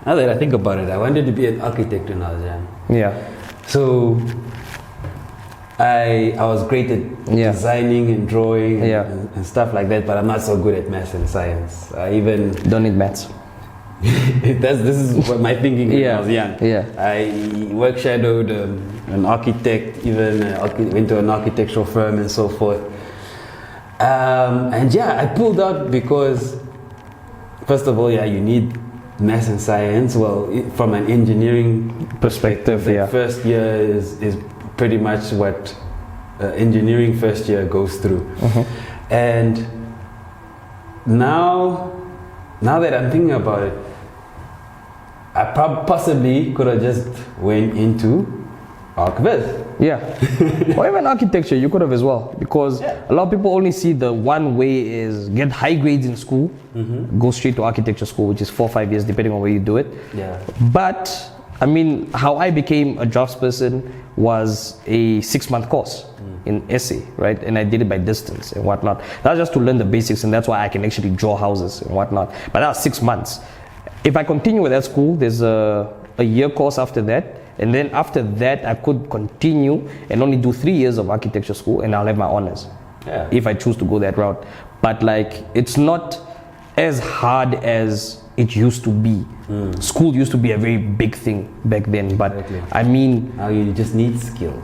Now that I think about it, I wanted to be an architect when I was young. Yeah. So I was great at designing and drawing and stuff like that, but I'm not so good at maths and science. I even don't need maths. This is what my thinking when I was young. Yeah. I work shadowed an architect, even went to an architectural firm and so forth. And I pulled out because, first of all, you need maths and science. Well, from an engineering perspective, the first year is pretty much what engineering first year goes through. And now that I'm thinking about it, I possibly could have just went into ArchViz. Yeah. Or even architecture, you could have as well. Because a lot of people only see the one way is get high grades in school, go straight to architecture school, which is 4 or 5 years, depending on where you do it. Yeah. But, I mean, how I became a draftsperson was a 6-month course in essay, right? And I did it by distance and whatnot. That's just to learn the basics, and that's why I can actually draw houses and whatnot. But that was 6 months. If I continue with that school, there's a year course after that, and then after that I could continue and only do 3 years of architecture school, and I'll have my honors if I choose to go that route. But like, it's not as hard as it used to be. School used to be a very big thing back then, but I mean, now you just need skills.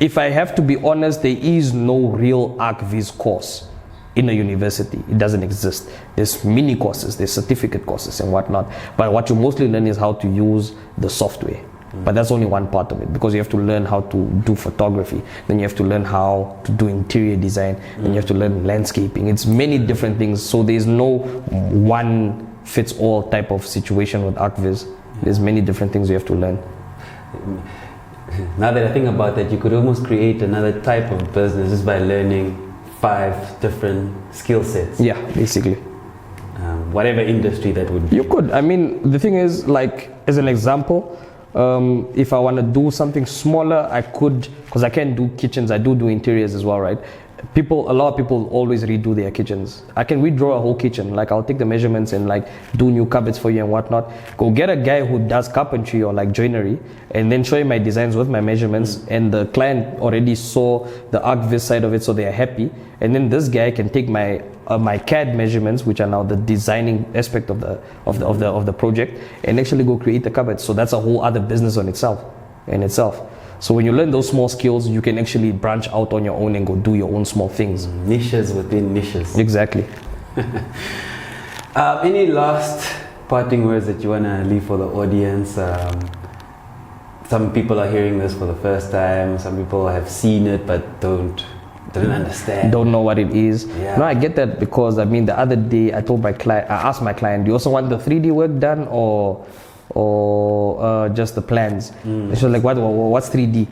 If I have to be honest, there is no real ArchViz course in a university. It doesn't exist. There's mini courses, there's certificate courses and whatnot, but what you mostly learn is how to use the software. But that's only one part of it, because you have to learn how to do photography, then you have to learn how to do interior design, then you have to learn landscaping. It's many different things, so there's no one fits all type of situation with ArchViz. There's many different things you have to learn. Now that I think about that, you could almost create another type of business just by learning 5 different skill sets. Yeah, basically. Whatever industry that would be. You could. I mean, the thing is, like, as an example, if I want to do something smaller, I could, because I can't do kitchens, I do interiors as well, right? A lot of people always redo their kitchens. I can redraw a whole kitchen. Like, I'll take the measurements and like do new cupboards for you and whatnot. Go get a guy who does carpentry or like joinery, and then show him my designs with my measurements, and the client already saw the ArchViz side of it, so they're happy. And then this guy can take my CAD measurements, which are now the designing aspect of the project, and actually go create the cupboard. So that's a whole other business in itself. So when you learn those small skills, you can actually branch out on your own and go do your own small things. Niches within niches. Exactly. Any last parting words that you want to leave for the audience? Some people are hearing this for the first time. Some people have seen it but don't understand. Don't know what it is. Yeah. No, I get that, because I mean, the other day I asked my client, do you also want the 3D work done or just the plans? And she was like, what's 3D?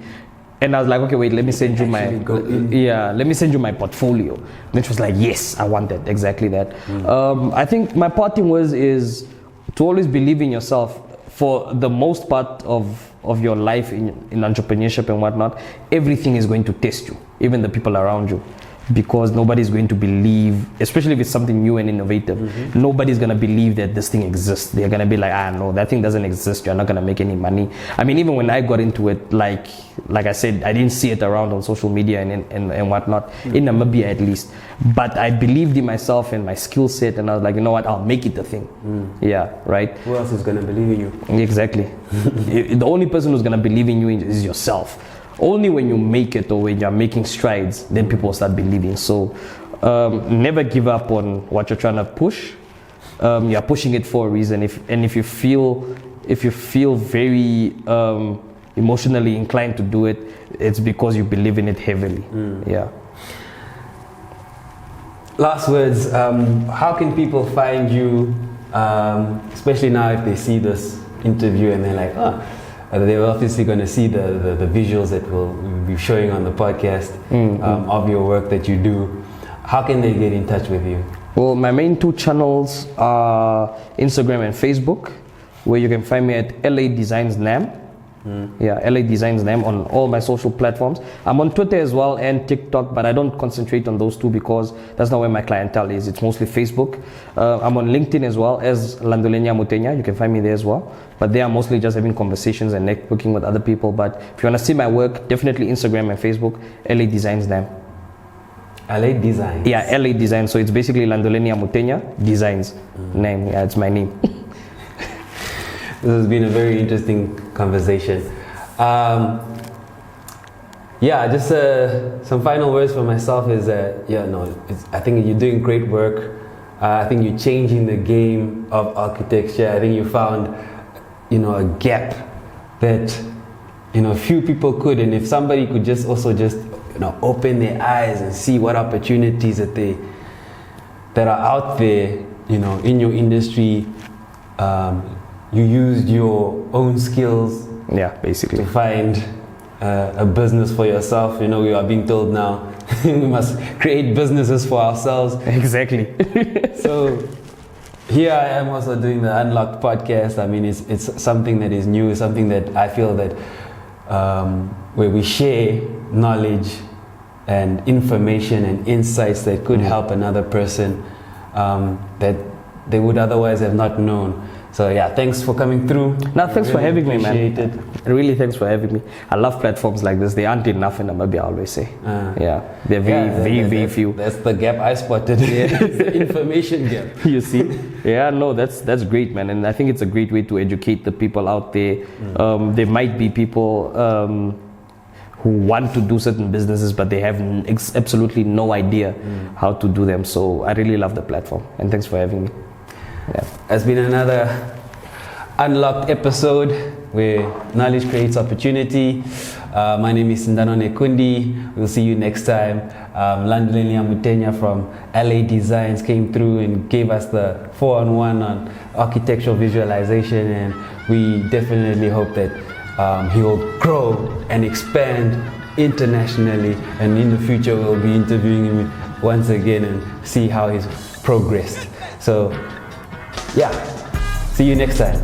And I was like, okay, wait, let me send you my portfolio. And then she was like, yes, I want that, exactly that. I think my parting words is to always believe in yourself. For the most part of of your life in entrepreneurship and whatnot, everything is going to test you, even the people around you. Because nobody's going to believe, especially if it's something new and innovative, nobody's going to believe that this thing exists. They're going to be like, no, that thing doesn't exist. You're not going to make any money. I mean, even when I got into it, like I said, I didn't see it around on social media and whatnot, in Namibia at least. But I believed in myself and my skill set, and I was like, you know what, I'll make it a thing. Yeah, right? Who else is going to believe in you? Exactly. The only person who's going to believe in you is yourself. Only when you make it or when you're making strides, then people start believing. So never give up on what you're trying to push. You're pushing it for a reason. If you feel very emotionally inclined to do it, it's because you believe in it heavily. Yeah. Last words. How can people find you, especially now if they see this interview and they're like, they're obviously going to see the visuals that we'll be showing on the podcast of your work that you do. How can they get in touch with you? Well, my main two channels are Instagram and Facebook, where you can find me at LA Designs Nam. Yeah, LA Designs Nam on all my social platforms. I'm on Twitter as well and TikTok, but I don't concentrate on those two because that's not where my clientele is. It's mostly Facebook. I'm on LinkedIn as well as Landuleni Amutenya. You can find me there as well. But there I'm mostly just having conversations and networking with other people. But if you want to see my work, definitely Instagram and Facebook, LA Designs Nam. LA Designs? Yeah, LA Designs. So it's basically Landuleni Amutenya Designs name. Yeah, it's my name. This has been a very interesting conversation. Just some final words for myself is I think you're doing great work. I think you're changing the game of architecture. I think you found, a gap that, few people could, and if somebody could just open their eyes and see what opportunities that are out there, in your industry. You used your own skills, basically, to find a business for yourself. We are being told now we must create businesses for ourselves. Exactly. So here I am also doing the UnloQt podcast. I mean, it's something that is new, something that I feel that where we share knowledge and information and insights that could help another person that they would otherwise have not known. So thanks for coming through. No, thanks for having me, man. Appreciate it. Really, thanks for having me. I love platforms like this. They aren't enough in Namibia, I always say. They're very few. That's the gap I spotted. It's the information gap. You see? No, that's great, man. And I think it's a great way to educate the people out there. There might be people who want to do certain businesses, but they have absolutely no idea how to do them. So I really love the platform. And thanks for having me. It's been another UnloQt episode where knowledge creates opportunity. My name is Ndanone Kundi. We'll see you next time. Landuleni Amutenya from LA Designs came through and gave us the 4-on-1 on architectural visualization, and we definitely hope that he will grow and expand internationally, and in the future we'll be interviewing him once again and see how he's progressed. So see you next time.